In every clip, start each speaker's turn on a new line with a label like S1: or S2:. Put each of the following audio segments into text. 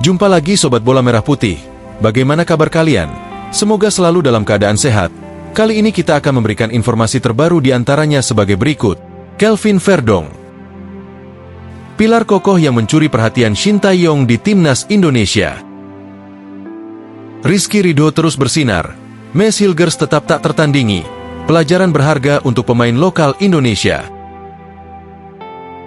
S1: Jumpa lagi Sobat Bola Merah Putih. Bagaimana kabar kalian? Semoga selalu dalam keadaan sehat. Kali ini kita akan memberikan informasi terbaru diantaranya sebagai berikut. Kelvin Verdong, pilar kokoh yang mencuri perhatian Shin Tae-yong di Timnas Indonesia. Rizky Ridho terus bersinar. Mes Hilgers tetap tak tertandingi. Pelajaran berharga untuk pemain lokal Indonesia.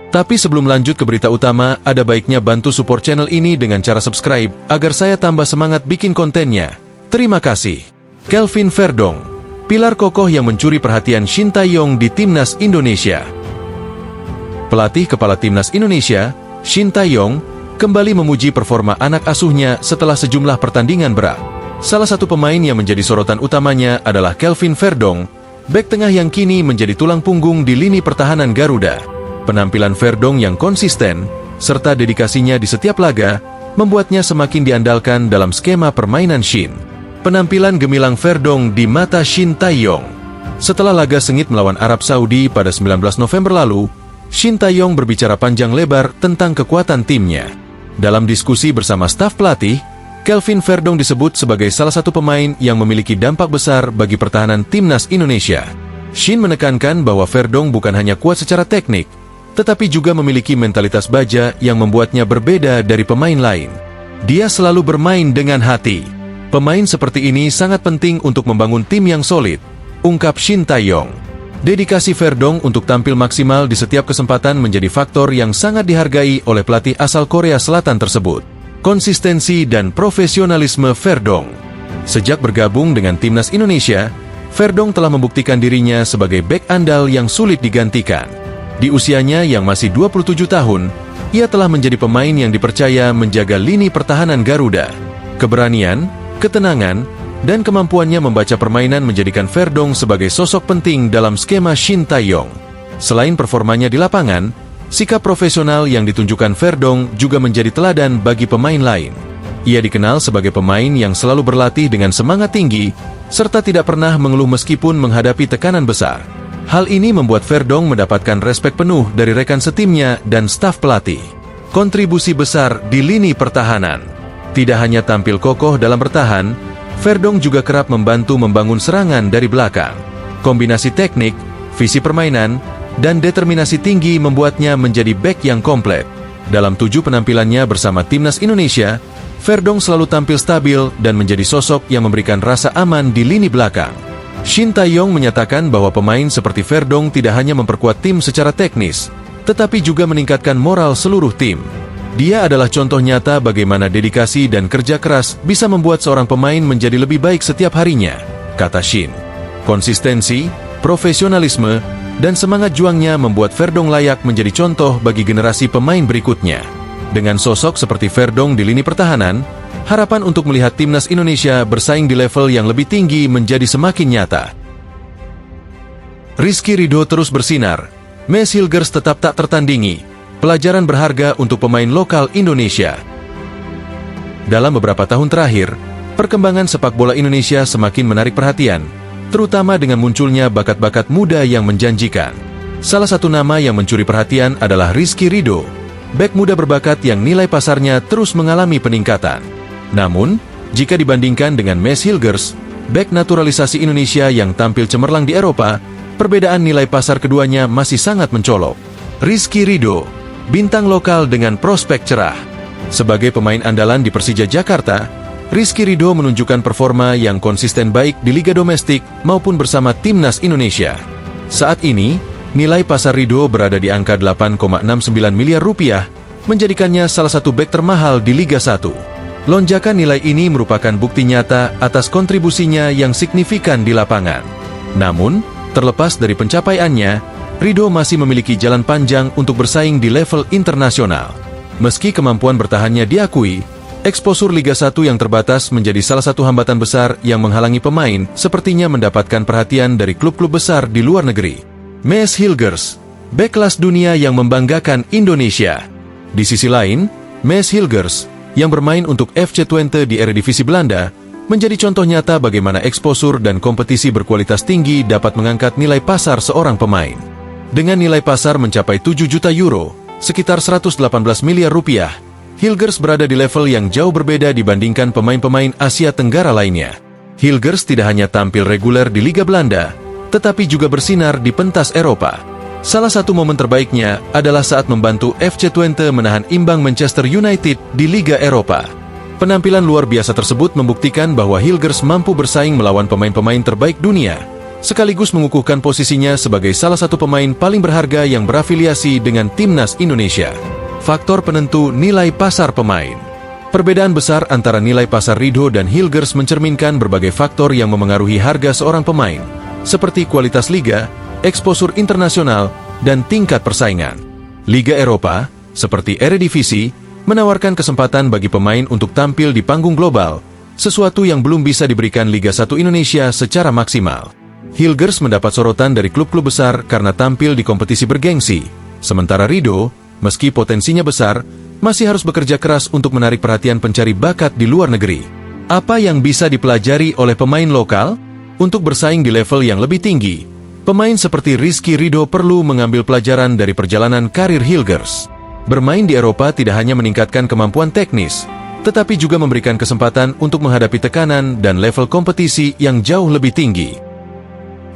S1: Tapi sebelum lanjut ke berita utama, ada baiknya bantu support channel ini dengan cara subscribe, agar saya tambah semangat bikin kontennya. Terima kasih. Kelvin Verdong, pilar kokoh yang mencuri perhatian Shin Tae-yong di Timnas Indonesia. Pelatih kepala Timnas Indonesia, Shin Tae-yong, kembali memuji performa anak asuhnya setelah sejumlah pertandingan berat. Salah satu pemain yang menjadi sorotan utamanya adalah Kelvin Verdong, bek tengah yang kini menjadi tulang punggung di lini pertahanan Garuda. Penampilan Verdong yang konsisten, serta dedikasinya di setiap laga, membuatnya semakin diandalkan dalam skema permainan Shin. Penampilan gemilang Verdong di mata Shin Tae-yong. Setelah laga sengit melawan Arab Saudi pada 19 November lalu, Shin Tae-yong berbicara panjang lebar tentang kekuatan timnya. Dalam diskusi bersama staf pelatih, Kelvin Verdong disebut sebagai salah satu pemain yang memiliki dampak besar bagi pertahanan Timnas Indonesia. Shin menekankan bahwa Verdong bukan hanya kuat secara teknik, tetapi juga memiliki mentalitas baja yang membuatnya berbeda dari pemain lain. Dia selalu bermain dengan hati. Pemain seperti ini sangat penting untuk membangun tim yang solid, ungkap Shin Tae-yong. Dedikasi Verdong untuk tampil maksimal di setiap kesempatan menjadi faktor yang sangat dihargai oleh pelatih asal Korea Selatan tersebut. Konsistensi dan profesionalisme Verdong. Sejak bergabung dengan Timnas Indonesia, Verdong telah membuktikan dirinya sebagai bek andal yang sulit digantikan. Di usianya yang masih 27 tahun, ia telah menjadi pemain yang dipercaya menjaga lini pertahanan Garuda. Keberanian, ketenangan, dan kemampuannya membaca permainan menjadikan Verdong sebagai sosok penting dalam skema Shin Tae-yong. Selain performanya di lapangan, sikap profesional yang ditunjukkan Verdong juga menjadi teladan bagi pemain lain. Ia dikenal sebagai pemain yang selalu berlatih dengan semangat tinggi, serta tidak pernah mengeluh meskipun menghadapi tekanan besar. Hal ini membuat Verdong mendapatkan respek penuh dari rekan setimnya dan staf pelatih. Kontribusi besar di lini pertahanan. Tidak hanya tampil kokoh dalam bertahan, Verdong juga kerap membantu membangun serangan dari belakang. Kombinasi teknik, visi permainan, dan determinasi tinggi membuatnya menjadi bek yang komplit. Dalam 7 penampilannya bersama Timnas Indonesia, Verdong selalu tampil stabil dan menjadi sosok yang memberikan rasa aman di lini belakang. Shin Tae-yong menyatakan bahwa pemain seperti Verdong tidak hanya memperkuat tim secara teknis, tetapi juga meningkatkan moral seluruh tim. Dia adalah contoh nyata bagaimana dedikasi dan kerja keras bisa membuat seorang pemain menjadi lebih baik setiap harinya, kata Shin. Konsistensi, profesionalisme, dan semangat juangnya membuat Verdong layak menjadi contoh bagi generasi pemain berikutnya. Dengan sosok seperti Verdong di lini pertahanan, harapan untuk melihat Timnas Indonesia bersaing di level yang lebih tinggi menjadi semakin nyata. Rizky Ridho terus bersinar. Mes Hilgers tetap tak tertandingi. Pelajaran berharga untuk pemain lokal Indonesia. Dalam beberapa tahun terakhir, perkembangan sepak bola Indonesia semakin menarik perhatian, terutama dengan munculnya bakat-bakat muda yang menjanjikan. Salah satu nama yang mencuri perhatian adalah Rizky Ridho, bek muda berbakat yang nilai pasarnya terus mengalami peningkatan. Namun, jika dibandingkan dengan Mes Hilgers, bek naturalisasi Indonesia yang tampil cemerlang di Eropa, perbedaan nilai pasar keduanya masih sangat mencolok. Rizky Ridho, bintang lokal dengan prospek cerah. Sebagai pemain andalan di Persija Jakarta, Rizky Ridho menunjukkan performa yang konsisten baik di liga domestik maupun bersama Timnas Indonesia. Saat ini, nilai pasar Ridho berada di angka 8,69 miliar rupiah, menjadikannya salah satu bek termahal di Liga 1. Lonjakan nilai ini merupakan bukti nyata atas kontribusinya yang signifikan di lapangan. Namun, terlepas dari pencapaiannya, Ridho masih memiliki jalan panjang untuk bersaing di level internasional. Meski kemampuan bertahannya diakui, eksposur Liga 1 yang terbatas menjadi salah satu hambatan besar yang menghalangi pemain sepertinya mendapatkan perhatian dari klub-klub besar di luar negeri. Mes Hilgers, bek kelas dunia yang membanggakan Indonesia. Di sisi lain, Mes Hilgers, yang bermain untuk FC Twente di Eredivisie Belanda, menjadi contoh nyata bagaimana eksposur dan kompetisi berkualitas tinggi dapat mengangkat nilai pasar seorang pemain. Dengan nilai pasar mencapai 7 juta euro, sekitar 118 miliar rupiah, Hilgers berada di level yang jauh berbeda dibandingkan pemain-pemain Asia Tenggara lainnya. Hilgers tidak hanya tampil reguler di Liga Belanda, tetapi juga bersinar di pentas Eropa. Salah satu momen terbaiknya adalah saat membantu FC Twente menahan imbang Manchester United di Liga Eropa. Penampilan luar biasa tersebut membuktikan bahwa Hilgers mampu bersaing melawan pemain-pemain terbaik dunia, sekaligus mengukuhkan posisinya sebagai salah satu pemain paling berharga yang berafiliasi dengan Timnas Indonesia. Faktor penentu nilai pasar pemain. Perbedaan besar antara nilai pasar Ridho dan Hilgers mencerminkan berbagai faktor yang memengaruhi harga seorang pemain, seperti kualitas liga, eksposur internasional, dan tingkat persaingan. Liga Eropa, seperti Eredivisie, menawarkan kesempatan bagi pemain untuk tampil di panggung global, sesuatu yang belum bisa diberikan Liga 1 Indonesia secara maksimal. Hilgers mendapat sorotan dari klub-klub besar karena tampil di kompetisi bergengsi, sementara Ridho, meski potensinya besar, masih harus bekerja keras untuk menarik perhatian pencari bakat di luar negeri. Apa yang bisa dipelajari oleh pemain lokal? Untuk bersaing di level yang lebih tinggi, pemain seperti Rizky Ridho perlu mengambil pelajaran dari perjalanan karir Hilgers. Bermain di Eropa tidak hanya meningkatkan kemampuan teknis, tetapi juga memberikan kesempatan untuk menghadapi tekanan dan level kompetisi yang jauh lebih tinggi.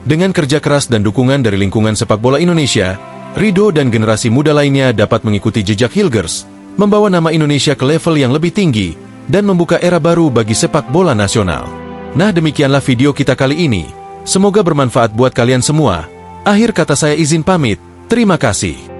S1: Dengan kerja keras dan dukungan dari lingkungan sepak bola Indonesia, Ridho dan generasi muda lainnya dapat mengikuti jejak Hilgers, membawa nama Indonesia ke level yang lebih tinggi, dan membuka era baru bagi sepak bola nasional. Nah, demikianlah video kita kali ini. Semoga bermanfaat buat kalian semua. Akhir kata saya izin pamit. Terima kasih.